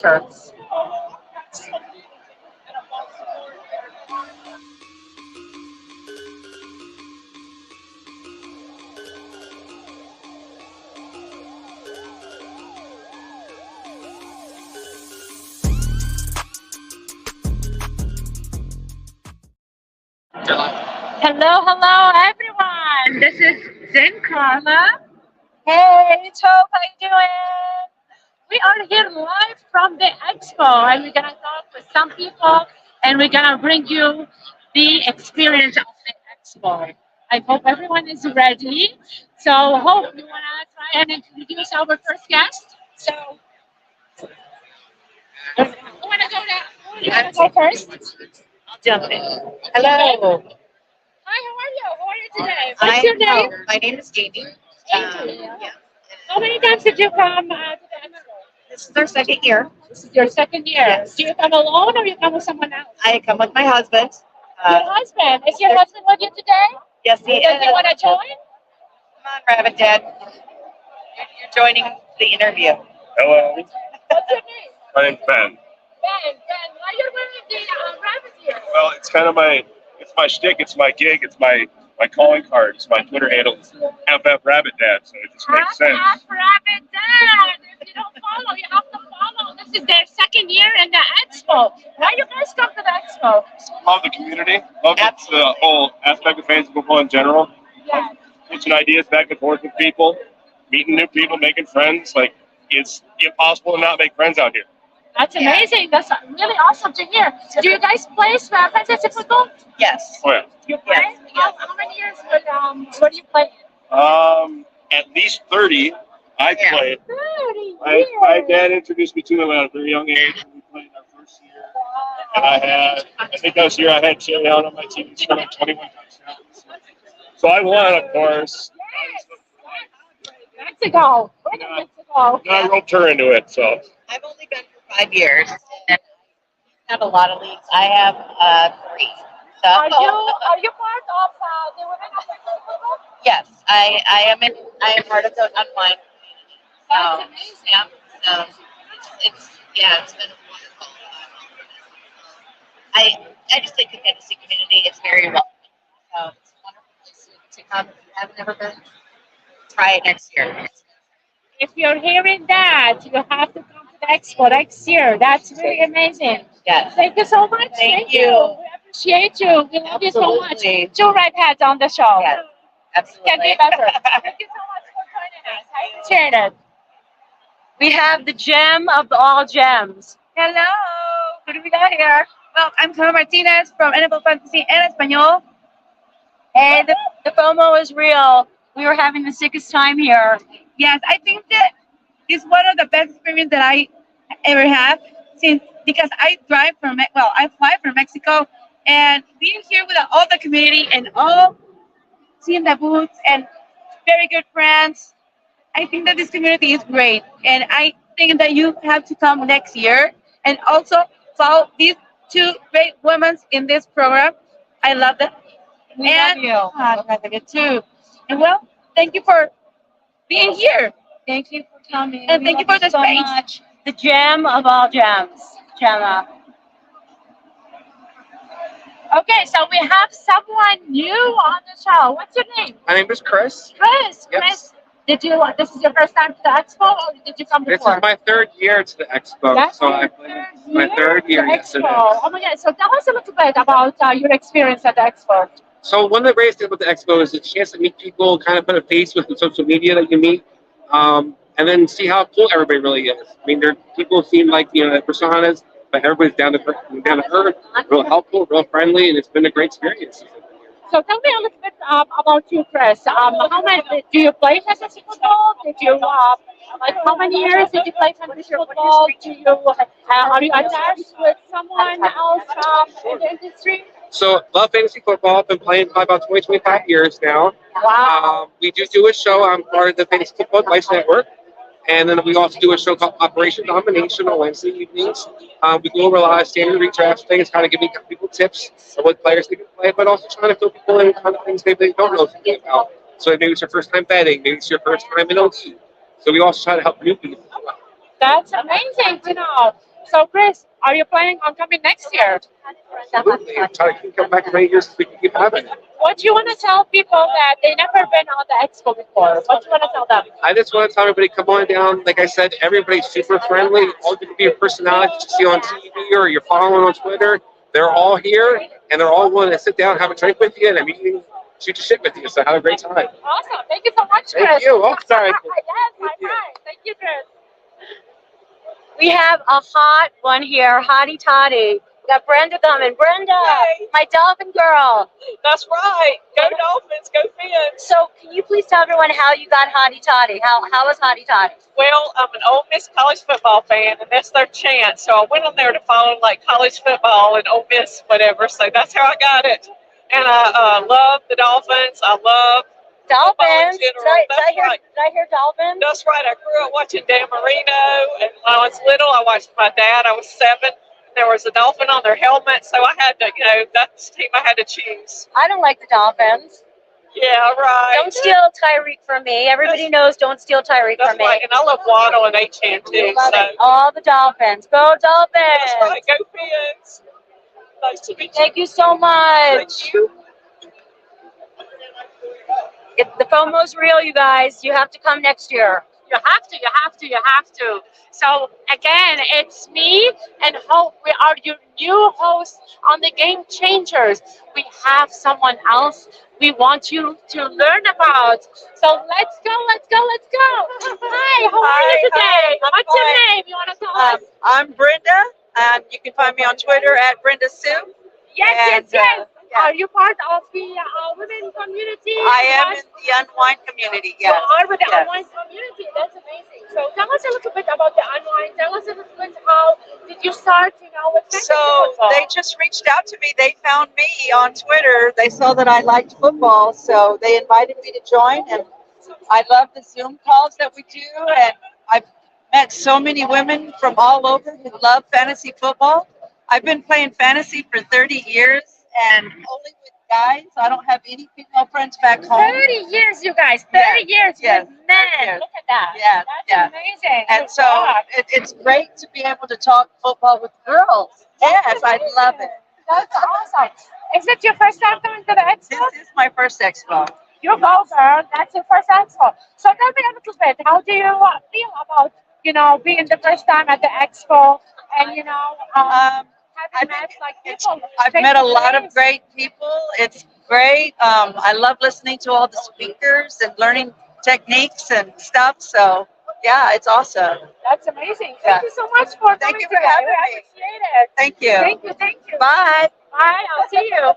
Shirts. Hello, hello, everyone. This is Zen Carla. Hey, it's Hope. How you doing? We are here live from the expo, and we're gonna talk with some people, and we're gonna bring you the experience of the expo. I hope everyone is ready. So, Hope, you wanna try and introduce our first guest? So, who wanna go now? Who wanna go first? I'll jump in. Hello. Hi, how are you? How are you today? What's your name? My name is Jamie. Yeah. How many times did you come to the Expo? This is our second year. This is your second year. Yes. Do you come alone or you come with someone else? I come with my husband. Your husband? Is your husband with you today? Yes, he is. Does he want to join? Come on, Rabbit Dad. You're joining the interview. Hello, What's your name? my name's Ben. Ben. Ben, why are you wearing the rabbit ears? Well, it's kind of it's my shtick, it's my gig, it's my calling card, it's my Twitter handle, is FF Rabbit Dad, so it just makes sense. Rabbit Dad. If you don't follow, you have to follow. This is their second year in the Expo. Why you guys come to the Expo? Love the community, love the whole aspect of fantasy football in general. Yeah. Pitching ideas back and forth with people, meeting new people, making friends. Like, it's impossible to not make friends out here. That's amazing. That's really awesome to hear. Do you guys play fantasy football? Yes. Oh, yeah. You play? Yes. How many years were you playing? At least 30. I played. 30 my dad introduced me to it at a very young age. We played our first year. And I think that was the year I had Chili out on my team and scored 21 touchdowns. So I won, of course. Mexico. Mexico. I roped her into it, so. I've only been for 5 years. And I have a lot of leagues. I have 3. So. Are you part of the women of football? Yes, I am part of the Unwind community. That's amazing. Yeah. So it's been wonderful. I just think the fantasy community is very welcoming. So it's a wonderful place to come. If you have never been, try it next year. If you're hearing that, you have to come to the Expo next year. That's really amazing. Yes. Thank you so much. Thank you. We appreciate you. We love you so much. Absolutely. 2 red hats on the show. Yes, absolutely. Can be better. Thank you so much for joining us. I appreciate it. We have the gem of all gems. Hello, who do we got here? Well, I'm Carla Martinez from NFL Fantasy en Español. And the FOMO is real. We were having the sickest time here. Yes, I think that it's one of the best experiences that I ever have because I fly from Mexico, and being here with all the community and all seeing the booths and very good friends. I think that this community is great, and I think that you have to come next year and also follow these 2 great women in this program. I love them. We love you. I love it too. And well, thank you for being here. Thank you for coming. And thank you for the so space. much. The gem of all gems, Gemma. Okay, so we have someone new on the show. What's your name? My name is Chris. Chris. Yes. Chris, this is your first time to the Expo, or did you come This before? is my 3rd year to the Expo. That's so your it's my 3rd year. to Yes, it Expo. is. Oh my God! So tell us a little bit about your experience at the Expo. So one of the greatest things about the Expo is the chance to meet people, kind of put a face with the social media that you meet, and then see how cool everybody really is. I mean, people seem like their personas, but everybody's down to earth, real helpful, real friendly, and it's been a great experience. So tell me a little bit about you, Chris. How many do you play fantasy football? Did you how many years did you play fantasy football? Do you are you attached with someone else in the industry? So love fantasy football. I've been playing for about 20, 25 years now. Wow. We do a show. I'm part of the Fantasy Football Advice Network. And then we also do a show called Operation Domination on Wednesday evenings. We go over a lot of standard redraft things, kind of giving people tips on what players they can play, but also trying to fill people in kind of things maybe they don't know something about. So maybe it's your first time betting, maybe it's your first time in OT. So we also try to help new people. That's amazing to know. So, Chris, are you planning on coming next year? Absolutely. I'm trying to come back as many years as we can keep having it. What do you want to tell people that they never been on the expo before? What do you want to tell them? I just want to tell everybody, come on down. Like I said, everybody's super friendly. All you can be a personality that you see on TV or you're following on Twitter. They're all here, and they're all willing to sit down, have a drink with you, and a meeting, shoot the shit with you. So have a great time. Awesome. Thank you so much, Chris. Thank you. Oh, sorry. Yes, my friend. Thank you, Chris. We have a hot one here, hottie toddy. We got Brenda coming. Brenda, Hey. my dolphin girl. That's right. Go Dolphins, go Fins. So, can you please tell everyone how you got hottie toddy? How was hottie toddy? Well, I'm an Ole Miss college football fan, and that's their chant. So I went on there to follow like college football and Ole Miss, whatever. So that's how I got it. And I love the Dolphins. I love Dolphins. Did general. That's right. I hear dolphins? That's right. I grew up watching Dan Marino, and when I was little, I watched my dad. I was 7. There was a dolphin on their helmet, so I had to, that's the team I had to choose. I don't like the Dolphins. Yeah, right. Don't steal Tyreek from me. Everybody knows don't steal Tyreek That's from me. right. And I love Waddle and H.M. too. Love So it. All the Dolphins. Go Dolphins. that's right. Go Fins. Nice to meet you. Thank you so much. Thank you. The FOMO's real, you guys. You have to come next year. You have to, you have to, you have to. So again, it's me and Hope. We are your new hosts on the Game Changers. We have someone else we want you to learn about. So let's go, let's go, let's go. Hi, how are you today? Hi, I'm What's your fine. name? You want to tell us? I'm Brenda, and you can find me on Twitter at Brenda Sue. Yes, and, yes. yeah. Are you part of the women community? I am in the Unwind community, You yes. are with the Yes. Unwind community. That's amazing. So tell us a little bit about the Unwind. Tell us a little bit how did you start, with fantasy So football? they just reached out to me. They found me on Twitter. They saw that I liked football, so they invited me to join. And I love the Zoom calls that we do. And I've met so many women from all over who love fantasy football. I've been playing fantasy for 30 years and only with guys. I don't have any female friends back home. 30 years, you guys. 30 years yes, with men. 30 years. Look at that. Yeah, That's yeah. amazing. And Good so job. it's great to be able to talk football with girls. Yes, I love it. That's awesome. Is it your first time coming to the Expo? This is my first expo. You go, girl. That's your first Expo. So tell me a little bit. How do you feel about, being the first time at the Expo and, having met people? I've met a lot of great people. It's great. I love listening to all the speakers and learning techniques and stuff. So yeah, it's awesome. That's amazing. Yeah. Thank you so much for Thank coming you for today. having I me. appreciate it. Thank you. Thank you. Thank you. Bye. Bye. I'll see you.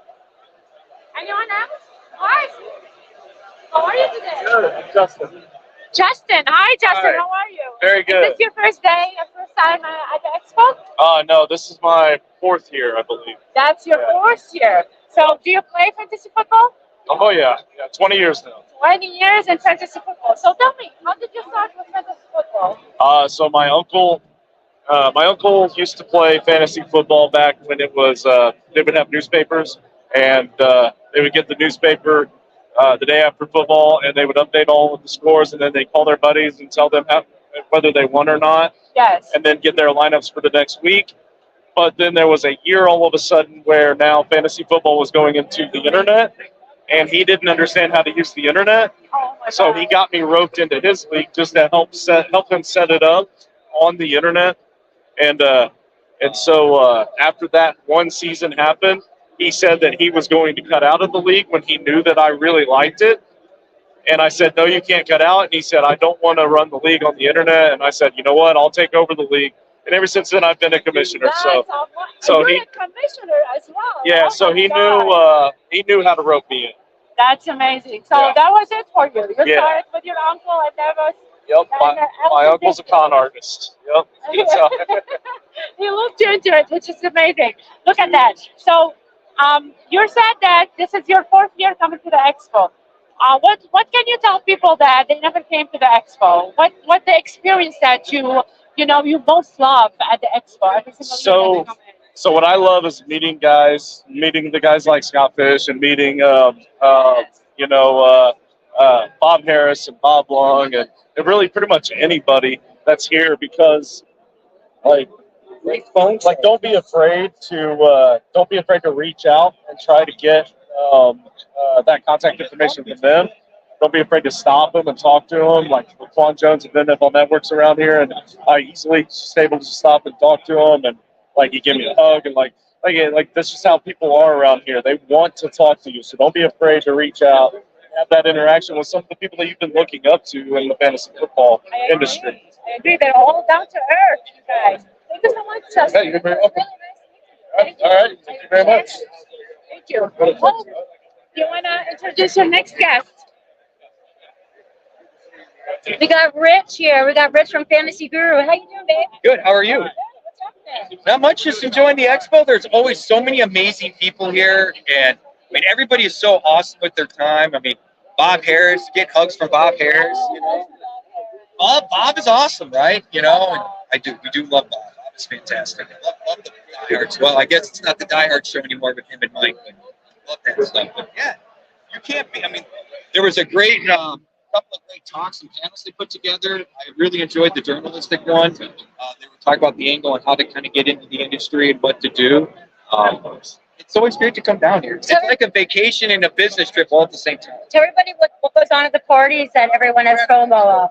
Anyone else? Hi. How are you today? Good. I'm Justin. Justin. Hi, Justin. Hi. How are you? Very Is good. this your first day, your first time at the Expo? No, this is my 4th year, I believe. That's your Yeah. fourth year. So do you play fantasy football? Oh yeah, 20 years now. 20 years in fantasy football. So tell me, how did you start with fantasy football? So my uncle used to play fantasy football back when it was they would have newspapers, and they would get the newspaper the day after football, and they would update all of the scores, and then they call their buddies and tell them whether they won or not, Yes. and then get their lineups for the next week. But then there was a year all of a sudden where now fantasy football was going into the internet, and he didn't understand how to use the internet. Oh my So God. he got me roped into his league just to help him set it up on the internet. And so after that one season happened, he said that he was going to cut out of the league when he knew that I really liked it. And I said, no, you can't cut out. And he said, I don't want to run the league on the internet. And I said, you know what? I'll take over the league. And ever since then, I've been a commissioner. So You're he- a commissioner as well. yeah, Oh so my he God. knew how to rope me in. That's amazing. So Yeah. that was it for you. You Yeah. started with your uncle, and that was. Yep, And, my uncle's a con artist. Yep. So, He looked you into it, which is amazing. Look at that. So, you said that this is your 4th year coming to the Expo. What can you tell people that they never came to the Expo? What the experience that you most love at the Expo every single year that you come in? So what I love is meeting the guys like Scott Fish, and meeting Bob Harris and Bob Long, and really pretty much anybody that's here, because like great phone. Like, don't be afraid to reach out and try to get that contact information from them. Don't be afraid to stop them and talk to them. Like Quan Jones of NFL Networks around here, and I easily just able to stop and talk to him, and like he gave me a hug, and like that's just how people are around here. They want to talk to you, so don't be afraid to reach out, have that interaction with some of the people that you've been looking up to in the fantasy football industry. I agree. They're all down to earth, you guys. Thank you so much, Justin. Yeah, you're very welcome. All right, thank you very much. Thank you. Oh, you want to introduce your next guest? We got Rich here. We got Rich from Fantasy Guru. How you doing, babe? Good. How are you? What's happening? Not much. Just enjoying the expo. There's always so many amazing people here, and I mean everybody is so awesome with their time. I mean, Bob Harris, get hugs from Bob Harris. You know, Bob is awesome, right? You know, and we do love Bob. Bob is fantastic. I love the diehards. Well, I guess it's not the diehard show anymore with him and Mike, but I love that stuff. But yeah, you can't be. I mean, there was a great. Couple of great talks and panels they put together. I really enjoyed the journalistic one. They were talking about the angle and how to kind of get into the industry and what to do. It's always great to come down here. It's like a vacation and a business trip all at the same time. Tell everybody what goes on at the parties that everyone has FOMO of.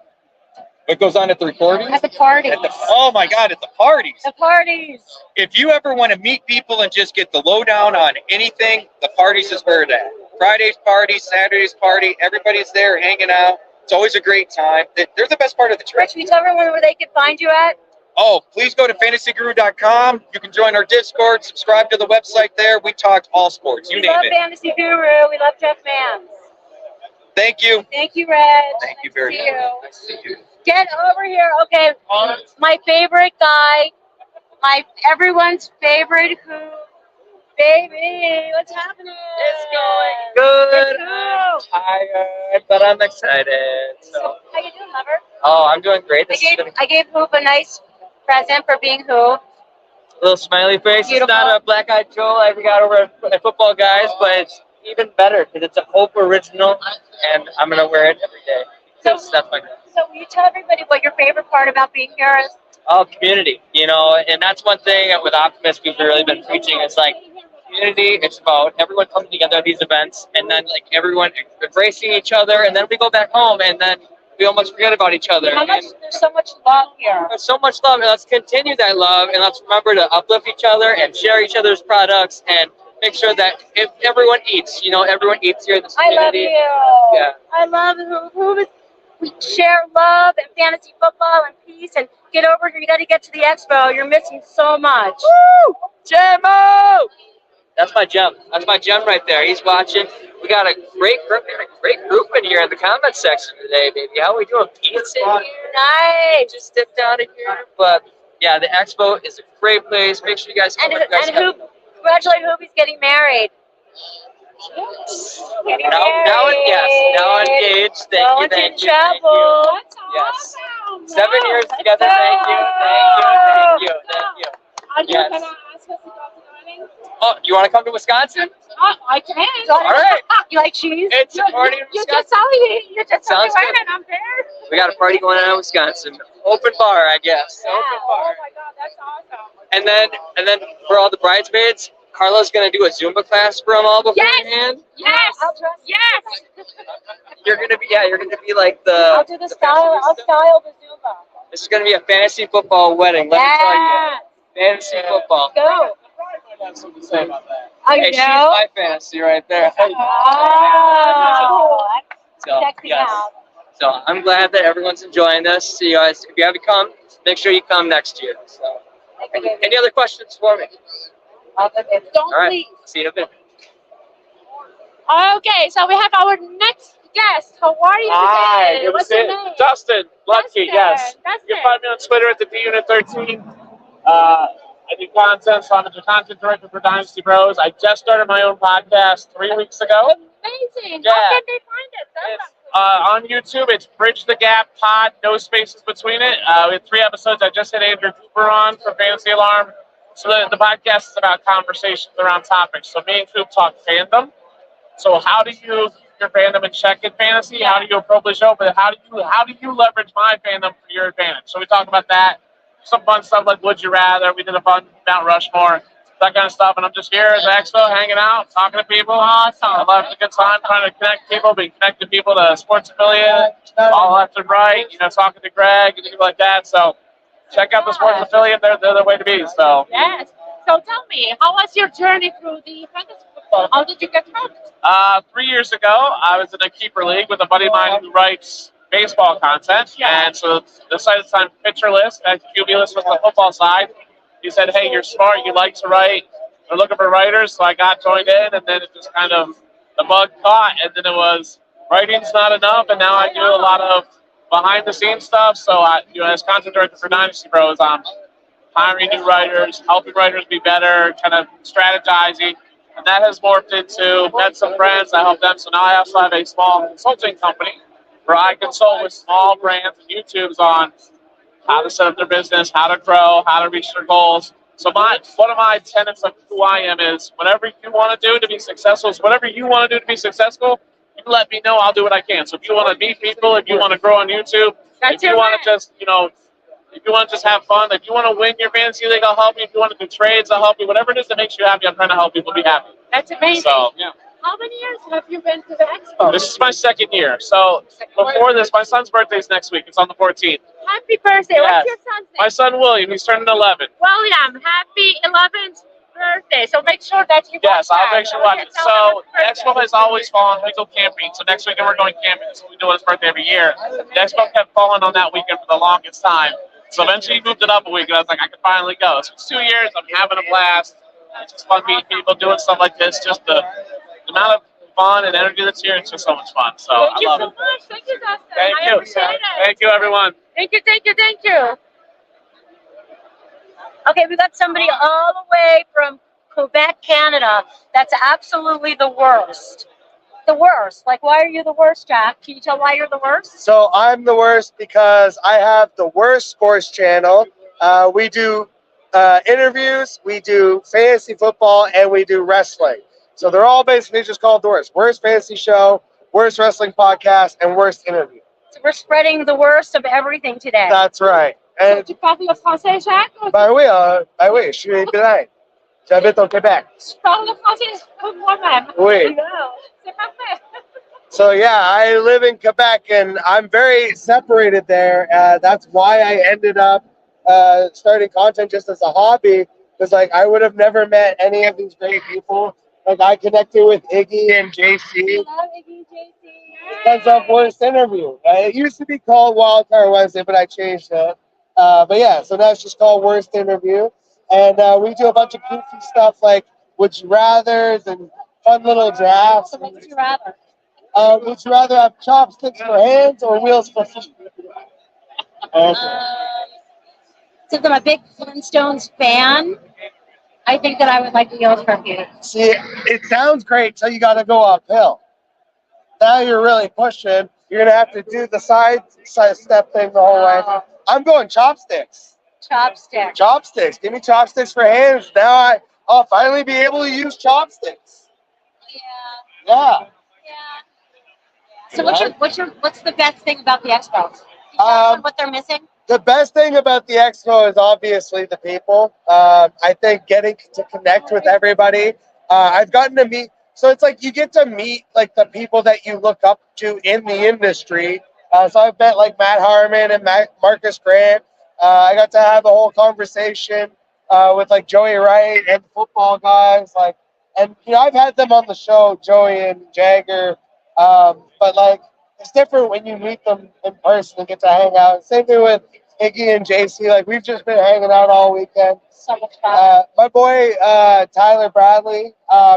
What goes on at the recording? At the parties. Oh my God, at the parties. The parties. If you ever want to meet people and just get the lowdown on anything, the parties is where it's at. Friday's party, Saturday's party, everybody's there hanging out. It's always a great time. They're the best part of the trip. Rich, can you tell everyone where they can find you at? Oh, please go to fantasyguru.com. You can join our Discord, subscribe to the website there. We talk all sports. You We name love it. Fantasy Guru. We love Jeff Mans. Thank you. Thank you, Reg. Thank you very much. Nice to see you. Get over here. Okay, my favorite guy, everyone's favorite baby. What's happening? It's going good. Let's go. Tired, but I'm excited. So, How you doing, lover? oh, I'm doing great. This has been a I gave Hoop a nice present for being Hoop. little smiley face. Beautiful. It's not a black-eyed Joe like we got over at Football Guys, but it's even better because it's a Hope original, and I'm gonna wear it every day. So, Stuff like that. so will you tell everybody what your favorite part about being here is? Oh, community, and that's one thing with Optimus we've really been preaching. It's like community. It's about everyone coming together at these events, and then like everyone embracing each other, and then we go back home, and then we almost forget about each other. There's so much love here. There's so much love, and let's continue that love, and let's remember to uplift each other and share each other's products, and make sure that if everyone eats, everyone eats here in this I love community. you. Yeah. I love Hoop. We share love and fantasy football and peace. And get over here. You got to get to the expo. You're missing so much. Woo! Gemmo! That's my gem. That's my gem right there. He's watching. We got a great group in here in the comment section today, baby. How are we doing? Peace in here. Nice. Just dipped out of here. But yeah, the expo is a great place. Make sure you guys come. And Hoop, congratulate Hoop. He's getting married. Getting married. Now engaged. Going Thank to you. travel. That's Yes. awesome. 7 years Let's together. go. Thank you. Are you Yes. gonna ask us to go to the wedding? Oh, you want to come to Wisconsin? Oh, I can. All right. You like cheese? It's a party in You Wisconsin. just tell me. You just tell me Sounds when good. and I'm there. We got a party going on in Wisconsin. Open bar, I guess. Yeah. Open Oh bar. my God, that's awesome. And then for all the bridesmaids, Carla's gonna do a Zumba class for them all beforehand. Yes. I'll dress you. Yes. You're gonna be like the. I'll do the style. I'll style the Zumba. This is gonna be a fantasy football wedding. Let me tell Yeah. you, fantasy football. Go. I have something to say about that. I Hey, she's know. my fantasy right there. Oh, So, check me yes. out. So I'm glad that everyone's enjoying this. See you guys. If you haven't come, make sure you come next year. So, any other questions for me? Don't All right. leave. See you in a bit. Okay, so we have our next guest. How are you Hi, today? good to What's see your you. name? Dustin, Lucky, Dustin, yes. Dustin. You can find me on Twitter at the DUnit13. I do content, so I'm the content director for Dynasty Bros. I just started my own podcast 3 weeks ago. Amazing. Yeah. How can they find it? It's, on YouTube, it's Bridge the Gap Pod, no spaces between it. We have 3 episodes. I just had Andrew Cooper on from Fantasy Alarm. So the podcast is about conversations around topics. So me and Coop talk fandom. So how do you keep your fandom in check in fantasy? How do you approach the show? But how do you leverage my fandom for your advantage? So we talk about that. some fun stuff like Would You Rather. We did a fun Mount Rushmore, that kind of stuff. And I'm just here at the expo, hanging out, talking to people. Awesome. I'm having a good time trying to connect people, being connected people to sports affiliate, all left and right. Talking to Greg and people like that. So check out the sports affiliate. They're the way to be. So Yes. So tell me, how was your journey through the fantasy football? How did you get started? 3 years ago, I was in a keeper league with a buddy of mine who writes baseball content, and so decided to sign pitcher list and QB list was the football side. He said, "Hey, you're smart. You like to write. We're looking for writers." So I got joined in, and then it just kind of the bug caught, and then it was writing's not enough, and now I do a lot of behind the scenes stuff. So as content director for Dynasty Bros, I'm hiring new writers, helping writers be better, kind of strategizing. And that has morphed into met some friends. I help them. So now I also have a small consulting company where I consult with small brands and YouTubes on how to set up their business, how to grow, how to reach their goals. So one of my tenets of who I am is whatever you want to do to be successful, so whatever you want to do to be successful, you let me know. I'll do what I can. So if you want to meet people, if you want to grow on YouTube, if you want to just, if you want to just have fun, if you want to win your fantasy league, I'll help you. If you want to do trades, I'll help you. Whatever it is that makes you happy, I'm trying to help people be happy. That's amazing. So, yeah. How many years have you been to the expo? This is my second year. So before this, my son's birthday is next week. It's on the 14th. Happy birthday. Yes. What's your son's name? My son, William, he's turning 11. William, happy 11th birthday. So make sure that you Yes, watch I'll that. make sure watch it. So the expo has always fallen. We go camping. So next weekend we're going camping. So we do it his birthday every year. The expo kept falling on that weekend for the longest time. So eventually he moved it up a week, and I was like, I can finally go. So it's 2 years. I'm having a blast. It's just fun meeting people, doing stuff like this. Just the amount of fun and energy that's here. It's just so much fun. So Thank I you love so it. much. Thank you, Dustin. Thank I you. appreciate it. Thank you, everyone. Thank you, thank you, thank you. Okay, we got somebody all the way from Quebec, Canada. That's absolutely the worst. The worst. Like, why are you the worst, Jack? Can you tell why you're the worst? So I'm the worst because I have the worst sports channel. We do interviews, we do fantasy football, and we do wrestling. So they're all basically just called the worst. Worst fantasy show, worst wrestling podcast, and worst interview. So we're spreading the worst of everything today. That's right. So And tu parles le français, Jacques? oui, je suis bilingue. J'habite au Québec. Je parle le français comme moi-même. Oui. C'est parfait. So yeah, I live in Quebec, and I'm very separated there. That's why I ended up starting content just as a hobby, because like I would have never met any of these great people. Like I connected with Iggy and JC Hello, Iggy, JC. because of Worst Interview. It used to be called Wildcard Wednesday, but I changed it. But yeah, so now it's just called Worst Interview, and we do a bunch of goofy stuff like Would You Rather's and fun little drafts. So what would you rather? Would you rather have chopsticks for hands or wheels for feet? Okay. Since I'm a big Flintstones fan, I think that I would like wheels for feet. See, it sounds great until you got to go uphill. Now you're really pushing. You're going to have to do the side step thing the whole way. I'm going chopsticks. Chopstick. Chopsticks. Give me chopsticks for hands. Now I'll finally be able to use chopsticks. Yeah. Yeah. So what's the best thing about the expo? Can you tell us what they're missing? The best thing about the expo is obviously the people. I think getting to connect with everybody. I've gotten to meet, so it's like you get to meet like the people that you look up to in the industry. So I've met like Matt Harmon and Marcus Grant. I got to have a whole conversation with like Joey Wright and football guys. Like, and I've had them on the show, Joey and Jagger. But like it's different when you meet them in person and get to hang out. Same thing with Iggy and JC. Like we've just been hanging out all weekend. So much fun. My boy Tyler Bradley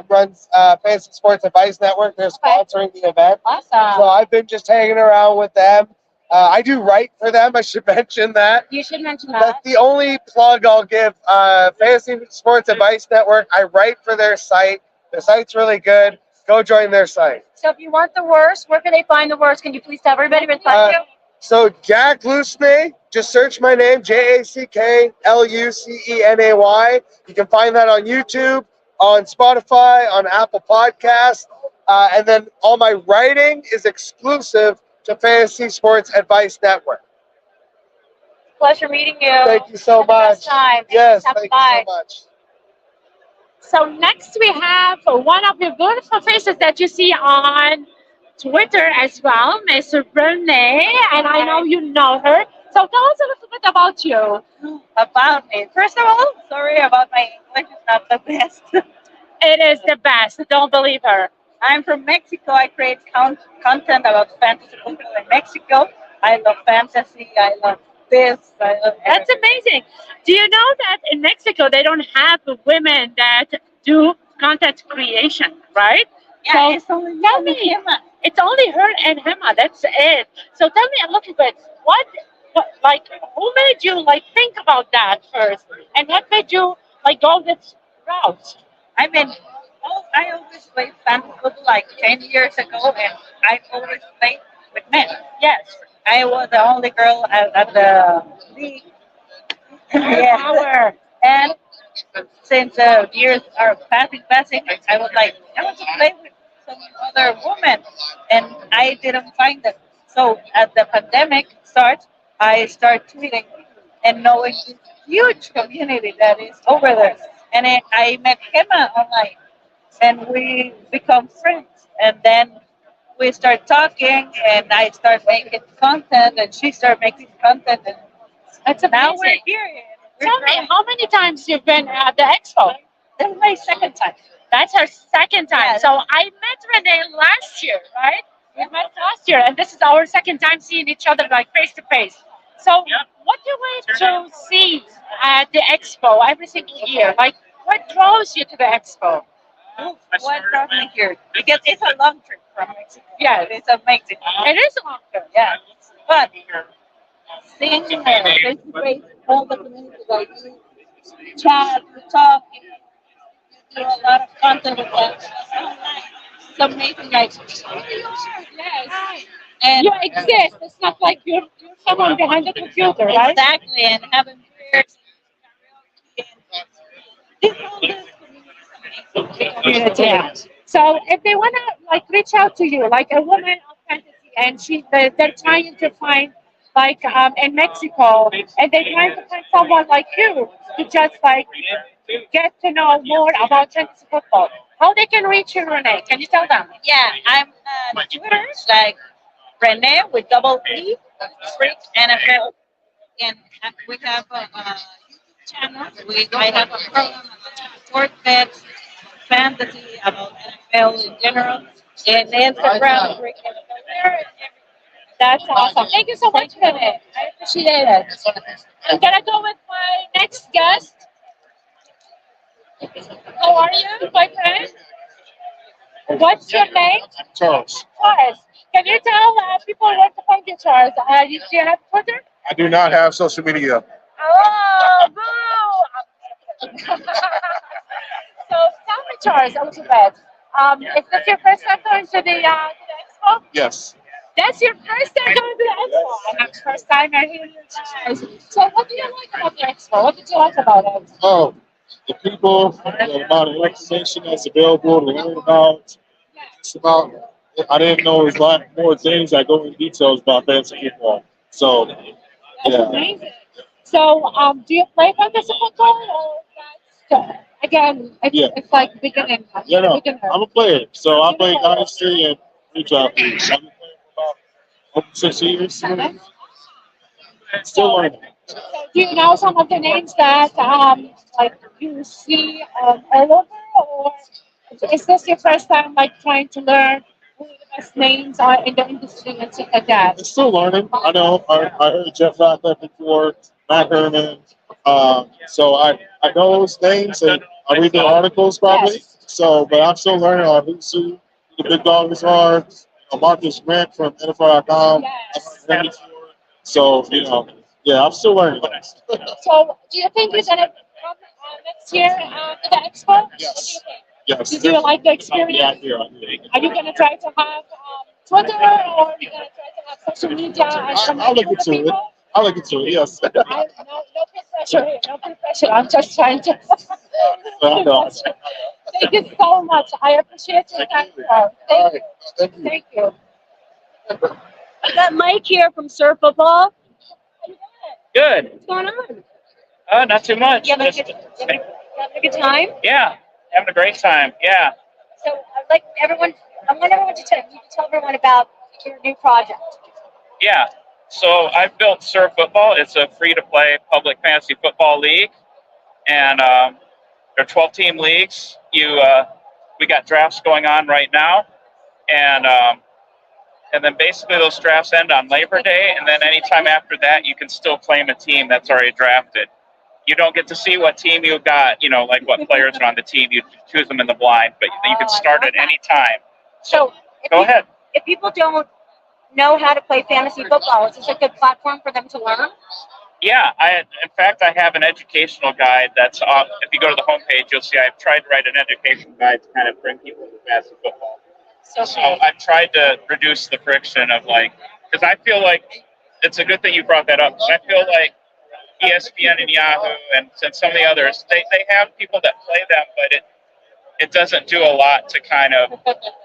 runs Fantasy Sports Advice Network. They're sponsoring the event. Awesome. So I've been just hanging around with them. I do write for them. I should mention that. You should mention that. That's the only plug I'll give. Fantasy Sports Advice Network. I write for their site. The site's really good. Go join their site. So if you want the worst, where can they find the worst? Can you please tell everybody where to find you? So Jack Lusney, just search my name, JackLucenay. You can find that on YouTube, on Spotify, on Apple Podcasts. And then all my writing is exclusive to Fantasy Sports Advice Network. pleasure meeting you. Thank you so Have the best much. time. Yes, Have thank bye. you so much. So next we have one of the beautiful faces that you see on Twitter as well, Miss Renee, and I know you know her. So tell us a little bit about you. About me. First of all, sorry about my English is not the best. It is the best. Don't believe her. I'm from Mexico. I create content about fantasy football in Mexico. I love fantasy. I love this. I love That's everything. amazing. Do you know that in Mexico they don't have women that do content creation, right? Yeah, So it's only tell me me, and Emma. it's only her and Hema. That's it. So tell me a little bit. Like, who made you like think about that first, and what made you like go this route? I mean, I always played fantasy football like 10 years ago, and I always played with men. Yes. I was the only girl at the league. Yeah. Power. And since years are passing, I was like, I want to play with some other woman, and I didn't find them. So at the pandemic start, I start tweeting and knowing this huge community that is over there. And I met Gemma online, and we become friends. And then we start talking, and I start making content, and she started making content, and That's now we're amazing. here. We're Tell me, growing. how many times you've been at the expo? This is my second time. That's her second time. Yeah. So I met Renee last year, right? We met last year, and this is our second time seeing each other like face to face. So what do we to see at the expo every single year? Like, what draws you to the expo? What brought me here? Because it's a long trip from Mexico. Yeah, It's amazing. it is a long term. Yeah. But seeing face to face all the community that you chat, you talk, you do a lot of content with them. It's amazing. Like, Yes. and You exist. It's not like you're someone behind the computer, right? exactly, and having beers and Community. Yeah. So if they wanna like reach out to you, like a woman of fantasy, and they're trying to find like in Mexico, and they're trying to find someone like you to just like get to know more about fantasy football. How they can reach you, Renee? Can you tell them? yeah, I'm Twitter like Renee with double E, Freak NFL, and we have a YouTube channel. I have a program about sport bets, fantasy, about NFL in general, and Instagram, Freak NFL there. That's awesome. Thank you so much, Renee. I appreciate it. I'm gonna go with my next guest. How are you, my friend? What's your name? Charles. Charles. Can you tell people where to find you, Charles? Do you have Twitter? I do not have social media. Oh, boo! So tell me, Charles, a little bit. Is this your first time going to the expo? Yes. That's your first time going to the expo. And first time I hear you guys. So what do you like about the expo? What did you like about it? Oh, the people, the amount of information that's available to learn about. It's about. I didn't know there was a lot more things that go in details about fantasy football. So, That's yeah. amazing. So, do you play fantasy football or that's again? Yeah. It's like beginning. Yeah, no, Beginner. I'm a player. So I play Dynasty and redraft leagues. I've been playing for about over 6 years. Still learning. So do you know some of the names that like you see all over, or is this your first time like trying to learn who the best names are in the industry and stuff like that? I'm still learning. I know. I heard Jeff Ratcliffe before, Matt Herman. So I know those names and I read their articles probably. Yes. So, but I'm still learning on who the big dogs are. Marcus Grant from NFL.com. Yes. I've heard him before. So, yeah, I'm still learning. So do you think you're gonna come next year to the expo? Yes. What do you think? Yes. Did you like the experience? Yeah, I do. Are you gonna try to have Twitter, or are you gonna try to have social media and I'll look connect with into the it. people? I'll look into it, yes. No peer pressure here. No peer pressure. I'm just trying to. I know. Thank you so much. I appreciate your time. Thank you. Thank you. Thank you. I got Mike here from Surf Football. Good. What's going on? Not too much. You having, Just, you having a good time? yeah, having a great time. Yeah. So, I'd like everyone, I want everyone to tell everyone about your new project. Yeah. So I've built Surf Football. It's a free-to-play public fantasy football league, and they're 12-team leagues. We got drafts going on right now, and then basically those drafts end on Labor Day, and then anytime after that, you can still claim a team that's already drafted. You don't get to see what team you got, like what players are on the team. You choose them in the blind, but you can start at any time. So, Go ahead. If people don't know how to play fantasy football, is this a good platform for them to learn? Yeah, in fact, I have an educational guide that's off. If you go to the homepage, you'll see I've tried to write an education guide to kind of bring people to fantasy football. So I've tried to reduce the friction of because I feel like it's a good thing you brought that up. I feel like ESPN and Yahoo and some of the others, they have people that play them, but it doesn't do a lot to kind of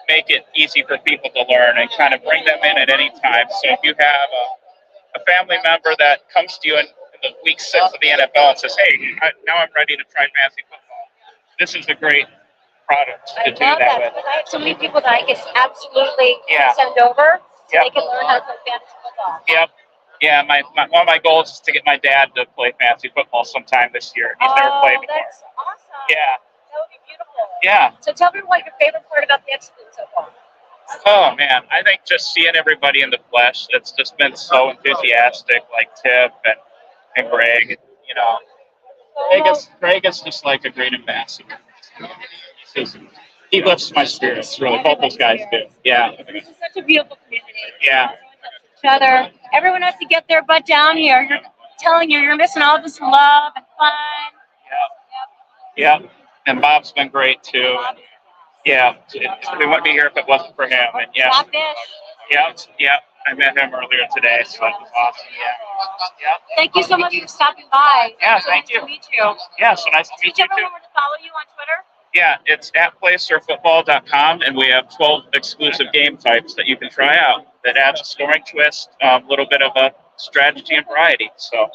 make it easy for people to learn and kind of bring them in at any time. So if you have a family member that comes to you in the week 6 of the NFL and says, hey, now I'm ready to try fantasy football, this is a great product to do that with. Because I have so many people that I can absolutely Yeah. send over so Yep. they can learn how to play fantasy football. Yep. Yeah, one of my goals is to get my dad to play fantasy football sometime this year. He's never played before. That's awesome. Yeah. That would be beautiful. Yeah. So tell me what your favorite part about the Expo so far. Oh man, I think just seeing everybody in the flesh, it's just been so enthusiastic, like Tiff and Greg, Greg is just like a great ambassador. He lifts my spirits, really. Both those guys do. Yeah. This is such a beautiful community. Yeah. Each other. Everyone has to get their butt down here. You're telling you're missing all this love and fun. Yeah. And Bob's been great too. Yeah. We wouldn't be here if it wasn't for him. And yeah. Yeah. I met him earlier today, so it was awesome. Yeah. Thank you so much for stopping by. Yeah, So thank nice you. to meet you. Yeah, so nice to meet you Tell too. everyone where to follow you on Twitter. Yeah, it's at playsurfootball.com, and we have 12 exclusive game types that you can try out that adds a scoring twist, a little bit of a strategy and variety. So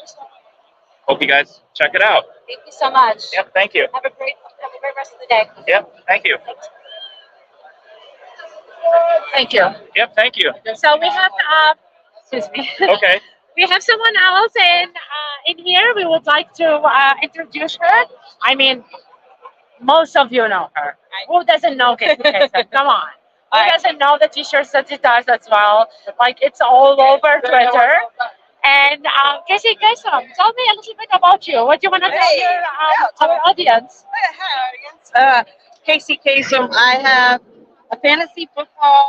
hope you guys check it out. Thank you so much. Yep, thank you. Have a great rest of the day. Yep, thank you. Thank you. Yep, thank you. So we have, excuse me. Okay. We have someone else in here. We would like to introduce her. I mean, most of you know her. Who doesn't know Casey Kasem? Come on. Who doesn't know the t-shirts that she does as well? Like, it's all over Twitter. And Casey Kasem, tell me a little bit about you. What do you want to tell our audience? Casey Kasem. I have a fantasy football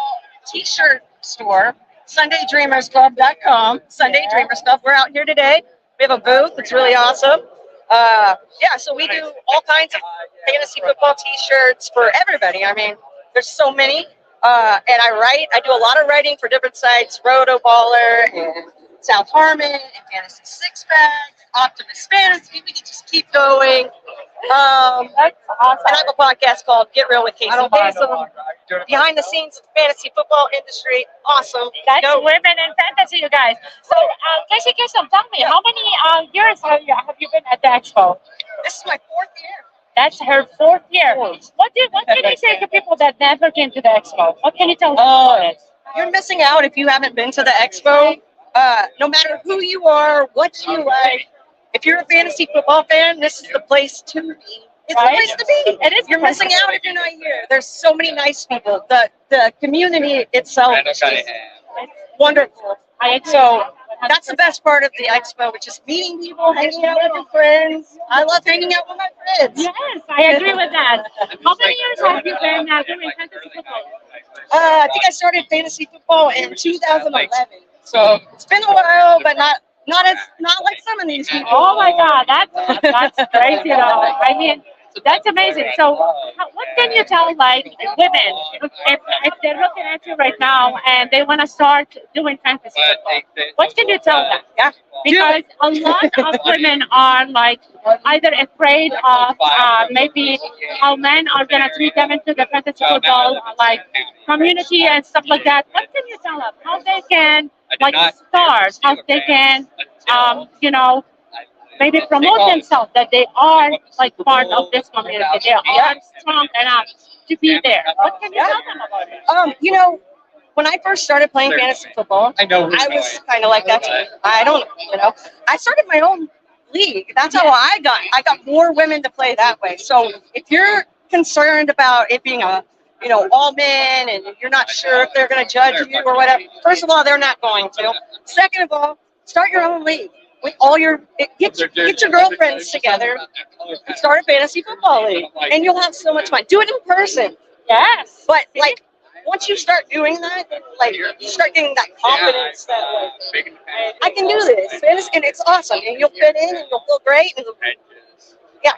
t-shirt store, SundayDreamersClub.com. Sunday Dreamers Club. We're out here today. We have a booth. It's really awesome. So we do all kinds of fantasy football t-shirts for everybody. I mean, there's so many. And I do a lot of writing for different sites, Roto Baller and South Harmon and Fantasy Six Pack, Optimus Fantasy. We can just keep going. That's awesome. And I have a podcast called Get Real with Casey Kasem. Behind the scenes of the fantasy football industry. Awesome. That's women in fantasy, you guys. So, Casey Kasem, tell me, how many years have you been at the Expo? This is my 4th year. That's her 4th year. What can you say to people that never came to the Expo? What can you tell them about it? You're missing out if you haven't been to the Expo. No matter who you are, what you like, if you're a fantasy football fan, this is the place to be. It's the place to be. It is. You're missing out if you're not here. There's so many nice people. The community itself is wonderful. So that's the best part of the Expo, which is meeting people, hanging out with your friends. I love hanging out with my friends. Yes, I agree with that. How many years have you been doing fantasy football? I think I started fantasy football in 2011. So it's been a while, but not like some of these people. Oh my God, that's crazy though. I mean, That's amazing. So, what can you tell like women if they're looking at you right now and they want to start doing fantasy football? What can you tell them? Yeah. Because a lot of women are like either afraid of maybe how men are gonna treat them into the fantasy football like community and stuff like that. What can you tell them? How they can like start? How they can you know maybe promote themselves that they are like part of this community. They are strong enough to be there. What can you tell them about it? You know, when I first started playing fantasy football, I was kind of like that too. I don't, I started my own league. That's how I got more women to play that way. So if you're concerned about it being a, all men and you're not sure if they're going to judge you or whatever, first of all, they're not going to. Second of all, start your own league with all get your girlfriends together, start a fantasy football league, and you'll have so much fun. Do it in person. Yes. But like once you start doing that, like you start getting that confidence that like, I can do this, and it's awesome, and you'll fit in, and you'll feel great, and yeah.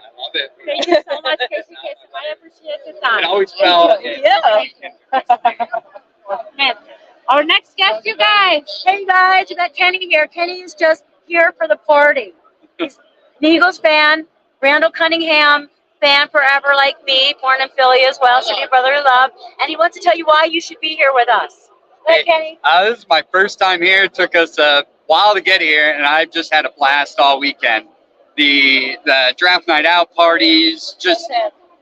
Thank you so much, Casey. I appreciate your time. It always felt. Yeah. Man. Our next guest, you guys. Hey guys, we got Kenny here. Kenny is just here for the party. He's an Eagles fan, Randall Cunningham fan forever like me, born in Philly as well, should be a brother in love. And he wants to tell you why you should be here with us. Go ahead, Kenny. This is my first time here. It took us a while to get here, and I've just had a blast all weekend. The draft night out parties, just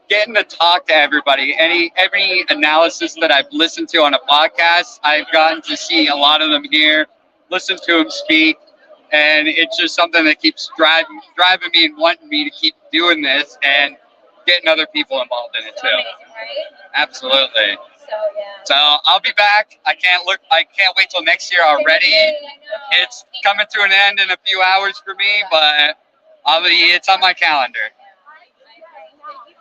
getting to talk to everybody. Every analysis that I've listened to on a podcast, I've gotten to see a lot of them here, listen to them speak, and it's just something that keeps driving me and wanting me to keep doing this and getting other people involved in it too. Absolutely. So I'll be back. I can't wait till next year already. It's coming to an end in a few hours for me, but it's on my calendar.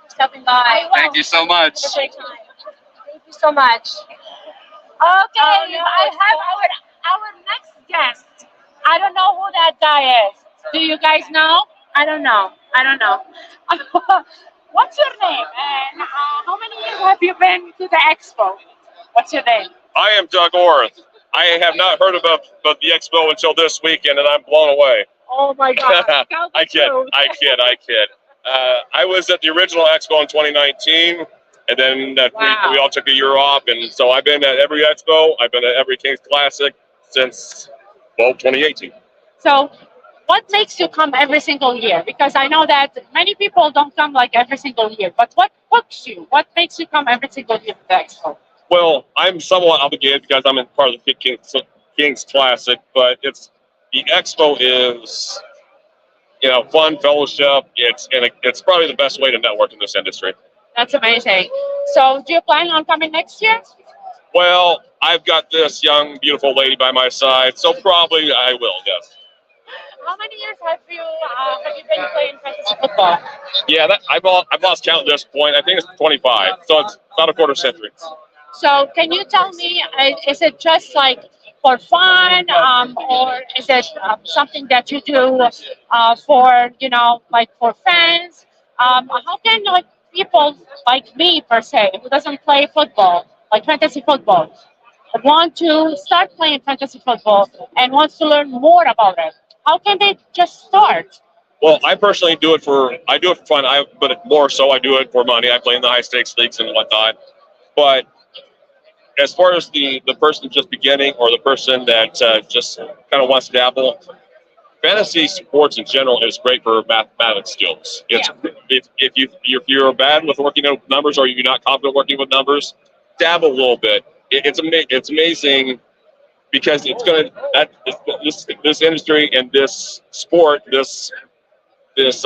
Stopping by. Thank you so much. Thank you so much. Okay, I have our next guest. I don't know who that guy is. Do you guys know? I don't know. What's your name? And how many years have you been to the Expo? What's your name? I am Doug Orth. I have not heard about the Expo until this weekend, and I'm blown away. Oh my God! I kid. I was at the original Expo in 2019, and then we all took a year off, and so I've been at every Expo. I've been at every Kings Classic since 2018. So, what makes you come every single year? Because I know that many people don't come like every single year. But what hooks you? What makes you come every single year to the Expo? Well, I'm somewhat obligated because I'm in part of the Kings Classic, but the Expo is, fun, fellowship. It's probably the best way to network in this industry. That's amazing. So, do you plan on coming next year? Well, I've got this young, beautiful lady by my side, so probably I will. Yes. How many years have you been playing fantasy football? Yeah, I've lost count at this point. I think it's 25, so it's about a quarter century. So, can you tell me, is it just like for fun, or is it something that you do for, like for fans? How can people like me per se, who doesn't play football, like fantasy football, want to start playing fantasy football and wants to learn more about it? How can they just start? Well, I personally do it for fun. But more so, I do it for money. I play in the high stakes leagues and whatnot. But as far as the person just beginning or the person that just kind of wants to dabble, fantasy sports in general is great for mathematics skills. If you're bad with working with numbers or you're not confident working with numbers, dabble a little bit. It's amazing because this industry and this sport, this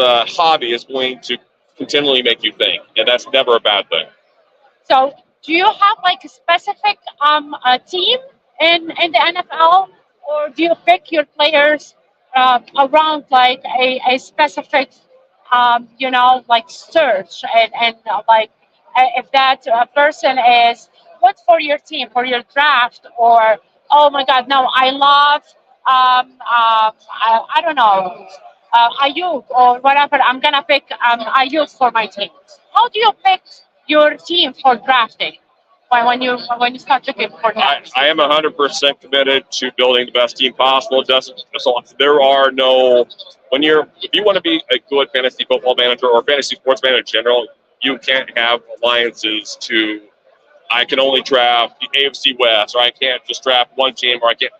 hobby is going to continually make you think, and that's never a bad thing. So, do you have like a specific team in the NFL, or do you pick your players around like a specific like search and like if that person is good for your team for your draft, or oh my God, no, I love I don't know, Ayuk or whatever. I'm gonna pick Ayuk for my team. How do you pick your team for drafting? When you start looking for names? I am 100% committed to building the best team possible. It doesn't, so there are no, if you want to be a good fantasy football manager or fantasy sports manager in general, you can't have alliances I can only draft the AFC West, or I can't just draft one team, or I can't.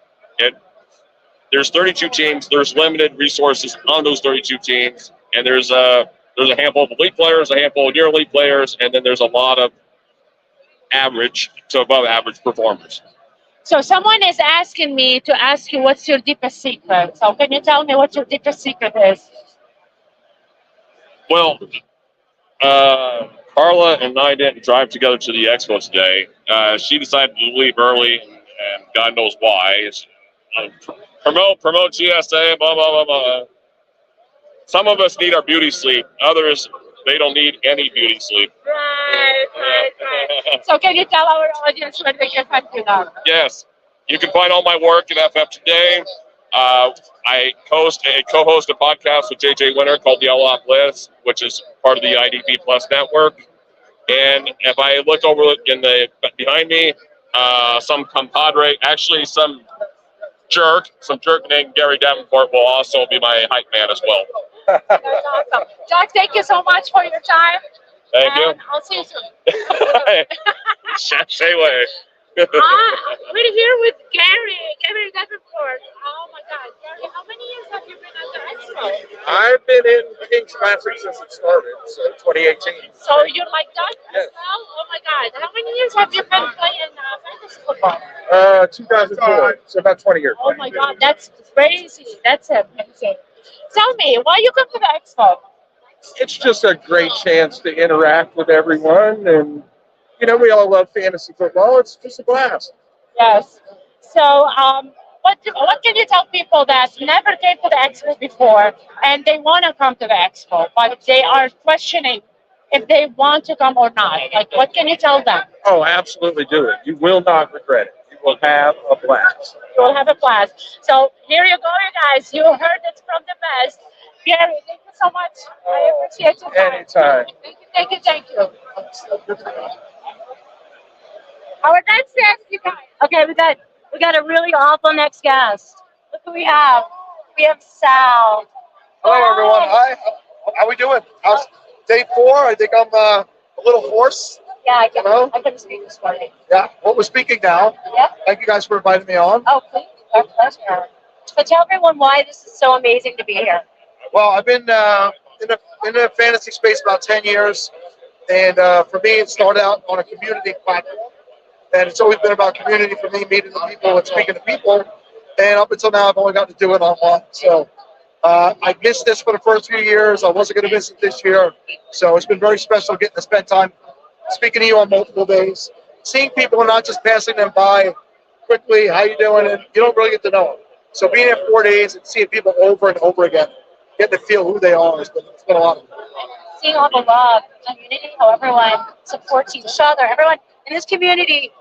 There's 32 teams. There's limited resources on those 32 teams, and there's a handful of elite players, a handful of near elite players, and then there's a lot of average to above average performers. So someone is asking me to ask you what's your deepest secret. So can you tell me what your deepest secret is? Well, Carla and I didn't drive together to the Expo today. She decided to leave early, and God knows why. Promote GSA, blah, blah, blah, blah. Some of us need our beauty sleep. Others, they don't need any beauty sleep. Right. So can you tell our audience where they can find you now? Yes. You can find all my work at FF Today. I co-host a podcast with JJ Winter called the All-Out List, which is part of the IDP Plus network. And if I look over behind me, some compadre, actually some jerk named Gary Davenport will also be my hype man as well. That's awesome. Jack, thank you so much for your time. Thank you. I'll see you soon. Say way. We're here with Gary Davenport. Oh my God, Gary, how many years have you been at the Expo? I've been in Kings Classic since it started, so 2018. So you're like that as well? Oh my God, how many years have you been playing fantasy football? 2004, so about 20 years. Oh my God, that's crazy. That's amazing. Tell me, why you come to the Expo? It's just a great chance to interact with everyone, and we all love fantasy football. It's just a blast. Yes. So, what can you tell people that never came to the Expo before and they want to come to the Expo, but they are questioning if they want to come or not? Like, what can you tell them? Oh, absolutely do it. You will not regret it. You will have a blast. You will have a blast. So here you go, you guys. You heard it from the best. Gary, thank you so much. I appreciate your time. Anytime. Thank you. Our next guest, you guys. Okay, we got a really awful next guest. Look who we have. We have Sal. Hello, everyone. Hi. How we doing? How's day 4? I think I'm a little hoarse. Yeah, I can speak this morning. Yeah. Well, we're speaking now. Yeah. Thank you guys for inviting me on. Oh, please. Our pleasure. But tell everyone why this is so amazing to be here. Well, I've been in the fantasy space about 10 years, and for me, it started out on a community platform. And it's always been about community for me, meeting the people and speaking to people. And up until now, I've only gotten to do it online. So I missed this for the first few years. I wasn't going to miss it this year. So it's been very special getting to spend time speaking to you on multiple days, seeing people and not just passing them by quickly. How you doing? And you don't really get to know them. So being here 4 days and seeing people over and over again, getting to feel who they are, it's been a lot of fun. Seeing all the love, community, how everyone supports each other. Everyone in this community,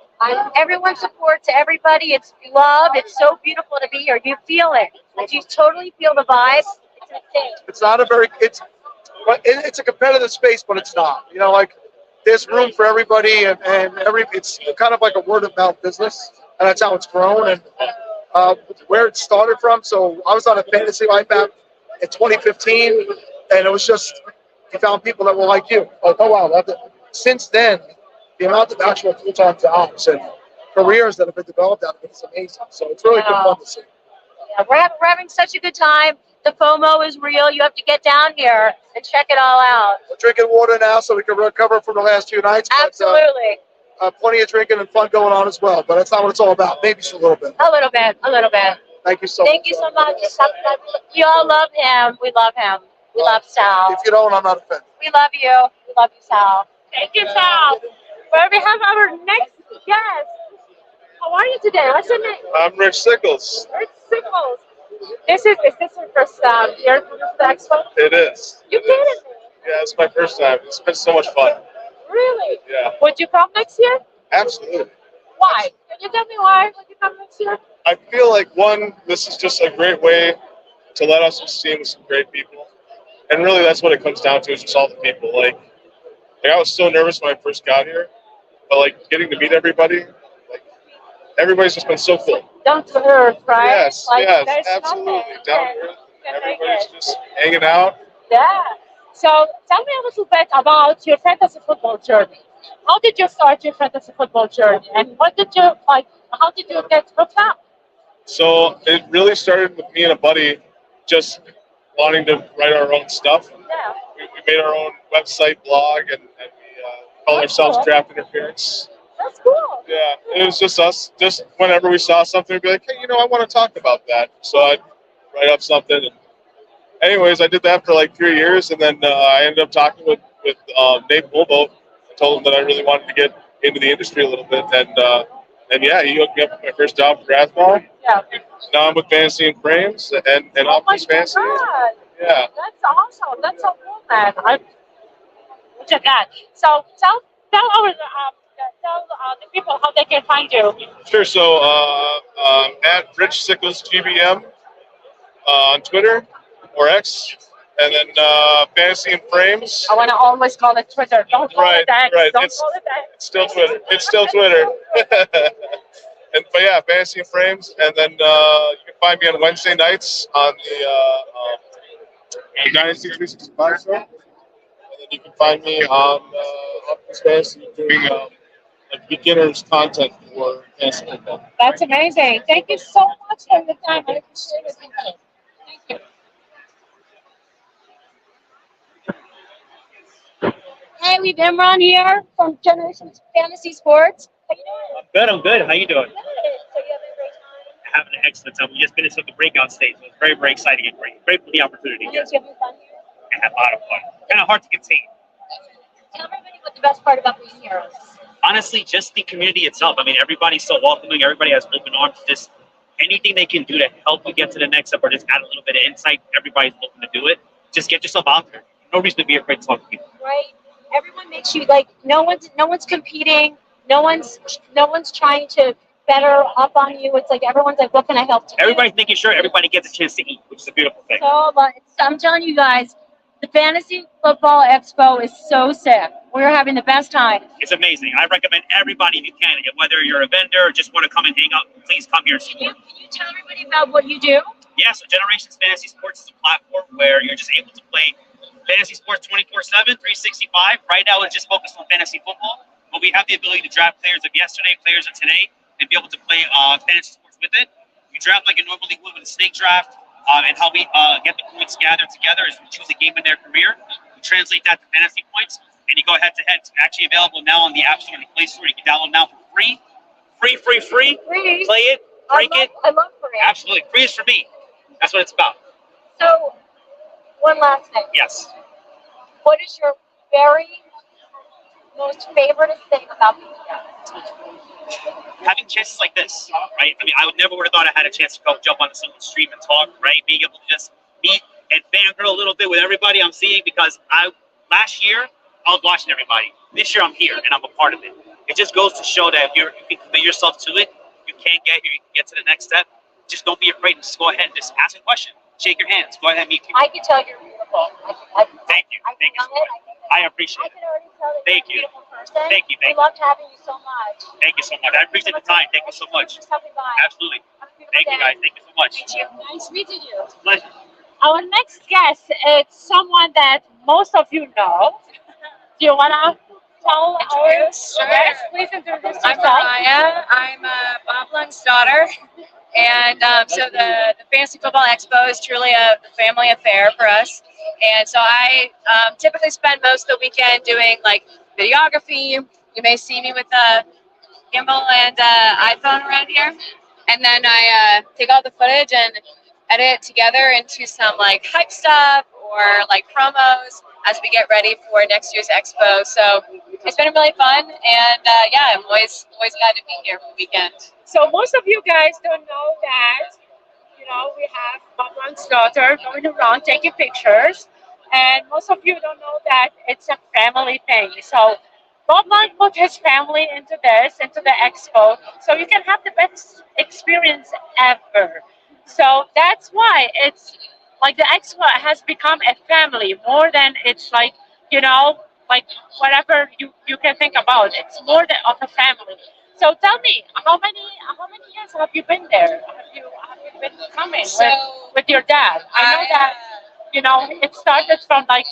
everyone supports everybody. It's love. It's so beautiful to be here. You feel it. Like you totally feel the vibe. It's insane. It's not it's a competitive space, but it's not. Like there's room for everybody, and it's kind of like a word of mouth business, and that's how it's grown and where it started from. So I was on a fantasy life app in 2015, and it was just you found people that were like you. Like, oh wow, since then. The amount of actual full-time jobs and careers that have been developed out of it is amazing. So it's really good fun to see. Yeah, we're having such a good time. The FOMO is real. You have to get down here and check it all out. We're drinking water now so we can recover from the last 2 nights. Absolutely. But, plenty of drinking and fun going on as well. But that's not what it's all about. Maybe just a little bit. A little bit. Thank you so much. Thank you so much. You all love him. We love him. We love Sal. If you don't, I'm not offended. We love you. We love you, Sal. Thank you, Sal. Where we have our next guest. How are you today? What's your name? I'm Rich Sickles. Rich Sickles. Is this your first year coming to the Expo? It is. You kidding me? Yeah, it's my first time. It's been so much fun. Really? Yeah. Would you come next year? Absolutely. Why? Can you tell me why would you come next year? I feel like, one, this is just a great way to let us just see with some great people. And really, that's what it comes down to is just all the people. Like I was so nervous when I first got here, but like getting to meet everybody, like everybody's just been so cool. Down to earth, right? Yes, Like, yes, there's absolutely. nothing Down that to earth. can make Everybody's it. just hanging out. Yeah. So tell me a little bit about your fantasy football journey. How did you start your fantasy football journey, and what did you like? How did you get hooked up? So it really started with me and a buddy just wanting to write our own stuff. Yeah. We made our own website, blog, and we called ourselves cool. Draft Interference. That's cool. Yeah, it was just us. Just whenever we saw something, we'd be like, hey, I want to talk about that. So I'd write up something. And anyways, I did that for like 3 years, and then I ended up talking with Nate Bulbo. I told him that I really wanted to get into the industry a little bit, and yeah, he hooked me up with my first job for Rathball. Yeah. Now I'm with Fantasy and Frames and Oh my Optimus Fantasy. God. Yeah. That's awesome. That's so cool, man. Look at that. So tell the people how they can find you. Sure. So at Rich Sickles GBM on Twitter or X, and then Fantasy and Frames. I want to always call it Twitter. Don't call it X. Right. Don't It's call it X. still Twitter. It's still Twitter. But yeah, Fantasy and Frames, and then you can find me on Wednesday nights on the Dynasty 365 show, and then you can find me on Optimus Fantasy doing like beginners content for fantasy football. That's amazing. Thank you so much for the time. I appreciate it. Thank you. Hey, we've Imran here from Generation Fantasy Sports. How you doing? I'm good. How you doing? Good. So you having a great time? Having an excellent time. We just finished with the breakout stage. It was very, very exciting and great for the opportunity. You Yes, having fun here? I had a lot of fun. Kind of hard to contain. Tell everybody what the best part about being here is. Honestly, just the community itself. I mean, everybody's so welcoming. Everybody has open arms. Just anything they can do to help you get to the next step or just add a little bit of insight, everybody's looking to do it. Just get yourself out there. No reason to be afraid to talk to people. Right. Everyone makes you like no one's competing. No one's trying to better up on you. It's like everyone's like, what can I help you? Everybody's making sure everybody gets a chance to eat, which is a beautiful thing. So I'm telling you guys, the Fantasy Football Expo is so sick. We're having the best time. It's amazing. I recommend everybody, if you can, whether you're a vendor or just want to come and hang out, please come here. Can you tell everybody about what you do? Yeah, so Generations Fantasy Sports is a platform where you're just able to play fantasy sports 24/7, 365. Right now, it's just focused on fantasy football, but we have the ability to draft players of yesterday, players of today, and be able to play fantasy sports with it. You draft like you normally would with a snake draft, and how we get the points gathered together is we choose a game in their career. We translate that to fantasy points, and you go head to head. It's actually available now on the App Store and the Play Store. You can download now for free. Free. Free. Play it, break it. I love free. Absolutely. Free is for me. That's what it's about. So, one last thing. Yes. What is your very most favorite thing about being here? Having chances like this, right? I mean, I would never would have thought I had a chance to go jump onto someone's stream and talk, right? Being able to just meet and fangirl a little bit with everybody I'm seeing, because last year I was watching everybody. This year I'm here and I'm a part of it. It just goes to show that if you can commit yourself to it, you can get here, you can get to the next step. Just don't be afraid. Just go ahead and just ask a question. Shake your hands. Go ahead and meet people. I can tell you're beautiful. Thank you. Thank you so much. I appreciate it. I can already tell that Thank you're a you. beautiful person. Thank you. We loved having you so much. Thank you so much. I appreciate the time. Thank you so much. Thanks for stopping by. Absolutely. Thank you, guys. Thank you so much. Nice meeting you. Pleasure. Our next guest is someone that most of you know. Do you want to tell our guest? Please introduce yourself. I'm Mariah. I'm Bob Lund's daughter. And so the Fantasy Football Expo is truly a family affair for us. And so I typically spend most of the weekend doing like videography. You may see me with a gimbal and iPhone around here. And then I take all the footage and edit it together into some like hype stuff or like promos as we get ready for next year's Expo. So it's been really fun. And yeah, I'm always glad to be here for the weekend. So most of you guys don't know that, we have Bob Lund's daughter going around taking pictures. And most of you don't know that it's a family thing. So Bob Lund put his family into the expo, so you can have the best experience ever. So that's why it's like the Expo has become a family more than it's like, you know, like whatever you can think about. It's more than of a family. So tell me, how many years have you been there? Have you been coming with your dad? I know that, you know, it started from like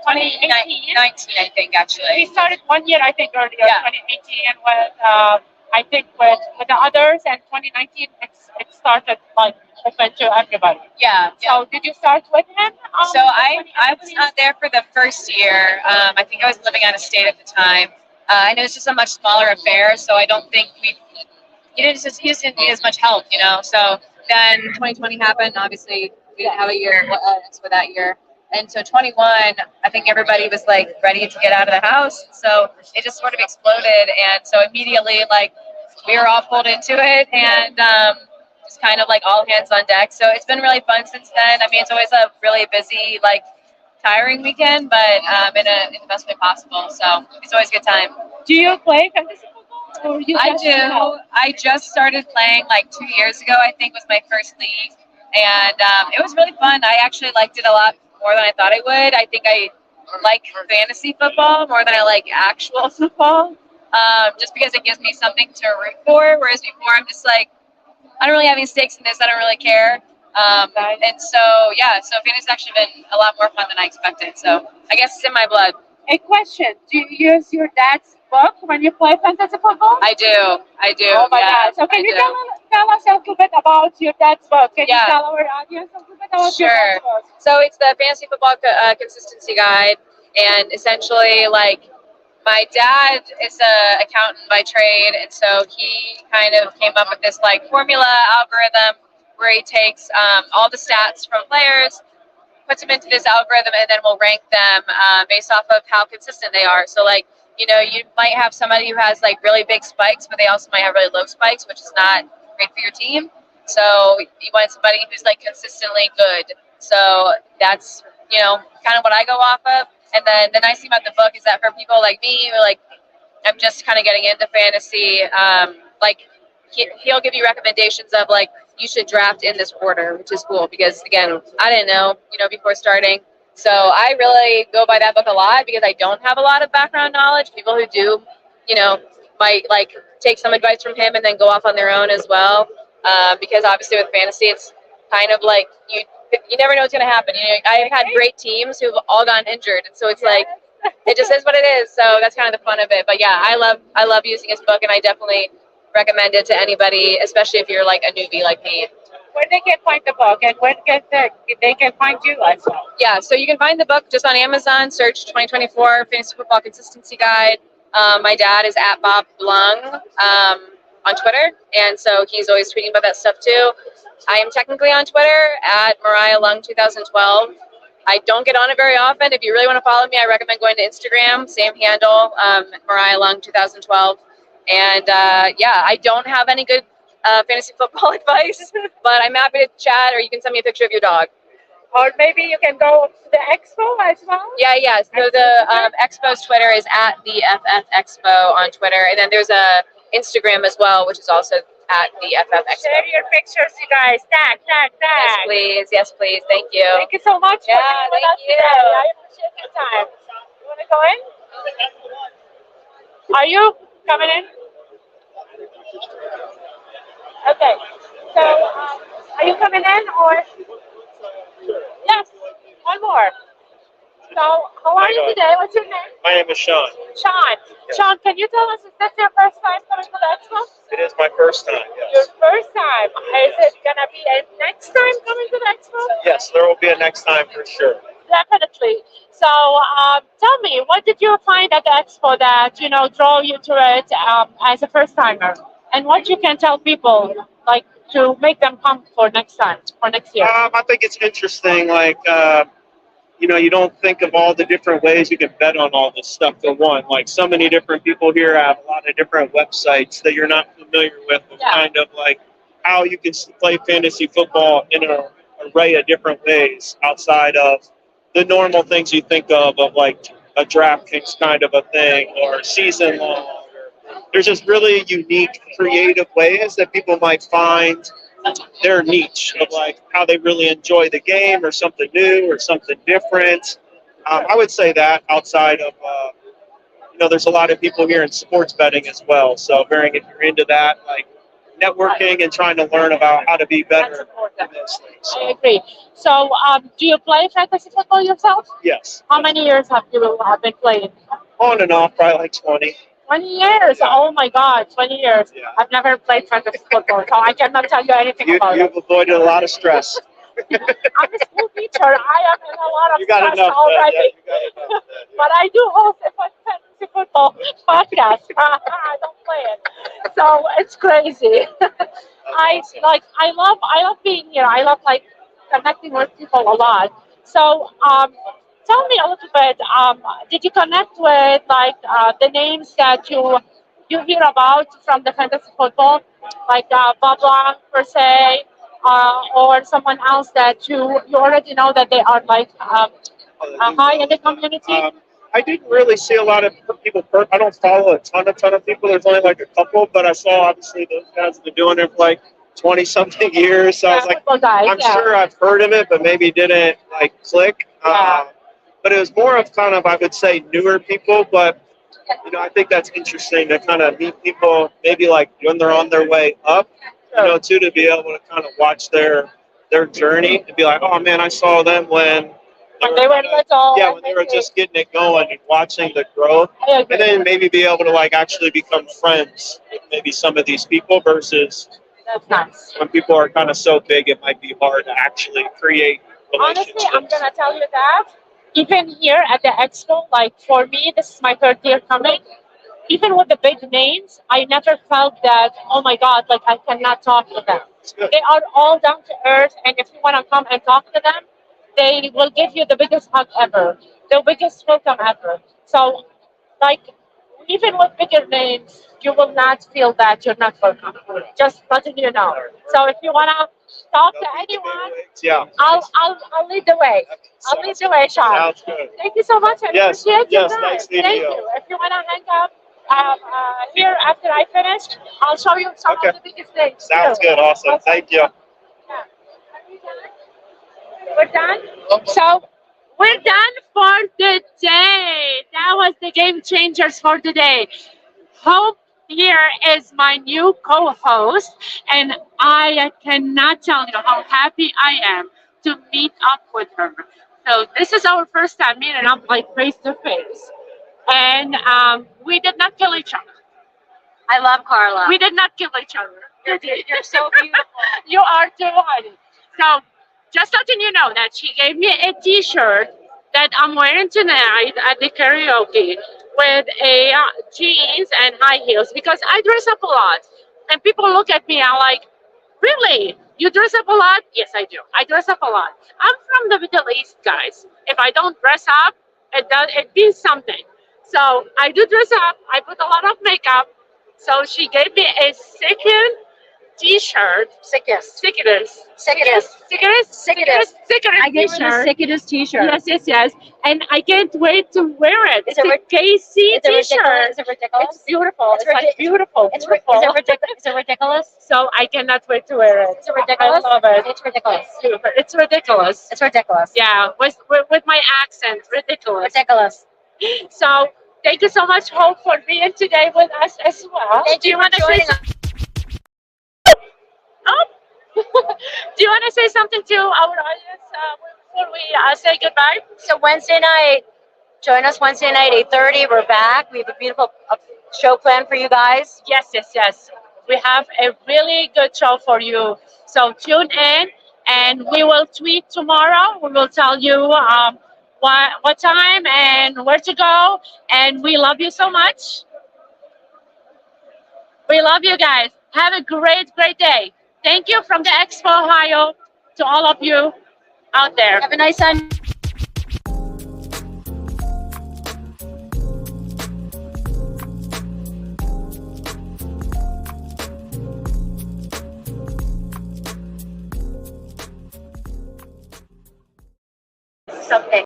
2018. 19, I think, actually. We started 1 year, I think, earlier, Yeah. 2018, with I think with the others, and 2019 it started like open to everybody. Yeah. So did you start with him? So I was not there for the first year. I think I was living out of state at the time. I know it's just a much smaller affair, so I don't think he just didn't need as much help, you know. So then 2020 happened. Obviously, we didn't have a year for that year. And so 21, I think everybody was like ready to get out of the house. So it just sort of exploded. And so immediately, like, we were all pulled into it, and just kind of like all hands on deck. So it's been really fun since then. I mean, it's always a really busy, like, tiring weekend, but in the best way possible. So it's always a good time. Do you play fantasy football? Or you I just, do. I just started playing like 2 years ago, I think was my first league. And it was really fun. I actually liked it a lot more than I thought I would. I think I like fantasy football more than I like actual football, just because it gives me something to root for. Whereas before, I'm just like, I don't really have any stakes in this. I don't really care. And so, yeah, so fantasy's actually been a lot more fun than I expected. So I guess it's in my blood. A question: do you use your dad's book when you play fantasy football? I do. Oh my Yeah, God! So can I you do. tell us a little bit about your dad's book? Can Yeah. you tell our audience a little bit about your Sure. dad's book? So it's the Fantasy Football Consistency Guide, and essentially, like, my dad is a accountant by trade, and so he kind of came up with this like formula algorithm where he takes all the stats from players, puts them into this algorithm, and then we'll rank them based off of how consistent they are. So, like, you know, you might have somebody who has like really big spikes, but they also might have really low spikes, which is not great for your team. So you want somebody who's like consistently good. So that's, you know, kind of what I go off of. And then the nice thing about the book is that for people like me, who like, I'm just kind of getting into fantasy, like, he'll give you recommendations of like, you should draft in this order, which is cool because, again, I didn't know, you know, before starting. So I really go by that book a lot because I don't have a lot of background knowledge. People who do, you know, might like take some advice from him and then go off on their own as well. Because obviously with fantasy, it's kind of like you never know what's going to happen. You know, I've had great teams who've all gotten injured, and so it's like it just is what it is. So that's kind of the fun of it. But yeah, I love using his book, and I definitely recommend it to anybody, especially if you're like a newbie like me. Where they can find the book, and where they can find you as well. Yeah, so you can find the book just on Amazon. Search 2024 Fantasy Football Consistency Guide. My dad is at Bob Blung on Twitter, and so he's always tweeting about that stuff too. I am technically on Twitter at Mariah Lung 2012. I don't get on it very often. If you really want to follow me, I recommend going to Instagram, same handle, Mariah Lung 2012. And yeah, I don't have any good fantasy football advice, but I'm happy to chat, or you can send me a picture of your dog. Or maybe you can go to the Expo as well. Yeah. So the Expo's Twitter is at the FF Expo on Twitter, and then there's a Instagram as well, which is also at the FF Expo. Share your pictures, you guys. Tag. Yes, please. Thank you. Thank you so much Yeah, for being with thank us you. today. I appreciate your time. You want to go in? Are you coming in? Okay. So, are you coming in or? Yes. One more. So, how are you today? What's your name? My name is Sean. Sean. Sean, can you tell us, is this your first time coming to the Expo? It is my first time, Your yes. first time. Is it gonna be a next time coming to the Expo? Yes, there will be a next time for sure. Definitely. So, tell me, what did you find at the Expo that, you know, draw you to it as a first timer? And what you can tell people, like, to make them come for next time, for next year? I think it's interesting, like, you know, you don't think of all the different ways you can bet on all this stuff for one. Like, so many different people here have a lot of different websites that you're not familiar with, and kind of like how you can play fantasy football in an array of different ways outside of the normal things you think of like a DraftKings kind of a thing or season long. There's just really unique, creative ways that people might find their niche of like how they really enjoy the game or something new or something different. I would say that outside of, there's a lot of people here in sports betting as well. So, Bearing, if you're into that, like networking and trying to learn about how to be better in those things. I agree. So, do you play fantasy football yourself? Yes. How many years have you been playing? On and off, probably like 20. 20 years. Oh my God, 20 years. I've never played fantasy football, so I cannot tell you anything about it. You've avoided a lot of stress. I'm a school teacher. I am in a lot of You got stress enough. already. Yeah, you got enough. But I do host a fantasy football podcast. I don't play it, so it's crazy. I love being here. I love like connecting with people a lot. So tell me a little bit. Did you connect with like the names that you hear about from the fantasy football, like Bob Blanc per se, or someone else that you already know that they are like high in the community? I didn't really see a lot of people. I don't follow a ton of people. There's only like a couple, but I saw obviously those guys have been doing it for like 20 something years. So I was like, I'm sure I've heard of it, but maybe didn't like click. But it was more of kind of, I would say, newer people. But I think that's interesting to kind of meet people maybe like when they're on their way up, too, to be able to kind of watch their journey and be like, oh man, I saw them when they were little. Yeah, when they were just getting it going and watching the growth, and then maybe be able to like actually become friends with maybe some of these people versus That's nice. when people are kind of so big, it might be hard to actually create relationships. Honestly, I'm gonna tell you that even here at the Expo, like for me, this is my third year coming. Even with the big names, I never felt that, oh my God, like I cannot talk to them. They are all down to earth, and if you want to come and talk to them, they will give you the biggest hug ever, the biggest welcome ever. So, like, even with bigger names, you will not feel that you're not welcome. Just letting you know. So, if you want to talk to anyone, I'll lead the way. I'll lead the way, Sean. Sounds good. Thank you so much. I Yes, appreciate your yes, time. nice meeting Thank you. you. If you want to hang up here after I finish, I'll show you some of the biggest names. Sounds too. good. Awesome. Thank you. We're done? So, we're done for the day. That was the game changers for today. Hope here is my new co-host, and I cannot tell you how happy I am to meet up with her. So this is our first time meeting up like face to face, and we did not kill each other. I love Carla. We did not kill each other. You're so beautiful. You are too, honey. So, just letting you know that she gave me a T-shirt that I'm wearing tonight at the karaoke with a jeans and high heels because I dress up a lot, and people look at me and are like, "Really? You dress up a lot?" Yes, I do. I dress up a lot. I'm from the Middle East, guys. If I don't dress up, it means something. So I do dress up. I put a lot of makeup. So she gave me a second T-shirt. Sickest. I gave her the sickest T-shirt. Yes. And I can't wait to wear it. It's a KC T-shirt. Is it ridiculous? It's beautiful. It's like beautiful. Is it ridiculous? So I cannot wait to wear it. Is it ridiculous? I love it. It's ridiculous. It's ridiculous. It's ridiculous. Yeah, with my accent, ridiculous. Ridiculous. So thank you so much, Hope, for being today with us as well. Thank you for joining us. Do you want to say something to our audience before we say goodbye? So Wednesday night, join us Wednesday night, 8:30. We're back. We have a beautiful show planned for you guys. Yes. We have a really good show for you. So tune in, and we will tweet tomorrow. We will tell you what time and where to go. And we love you so much. We love you guys. Have a great day. Thank you from the Expo, Ohio, to all of you out there. Have a nice time. Something.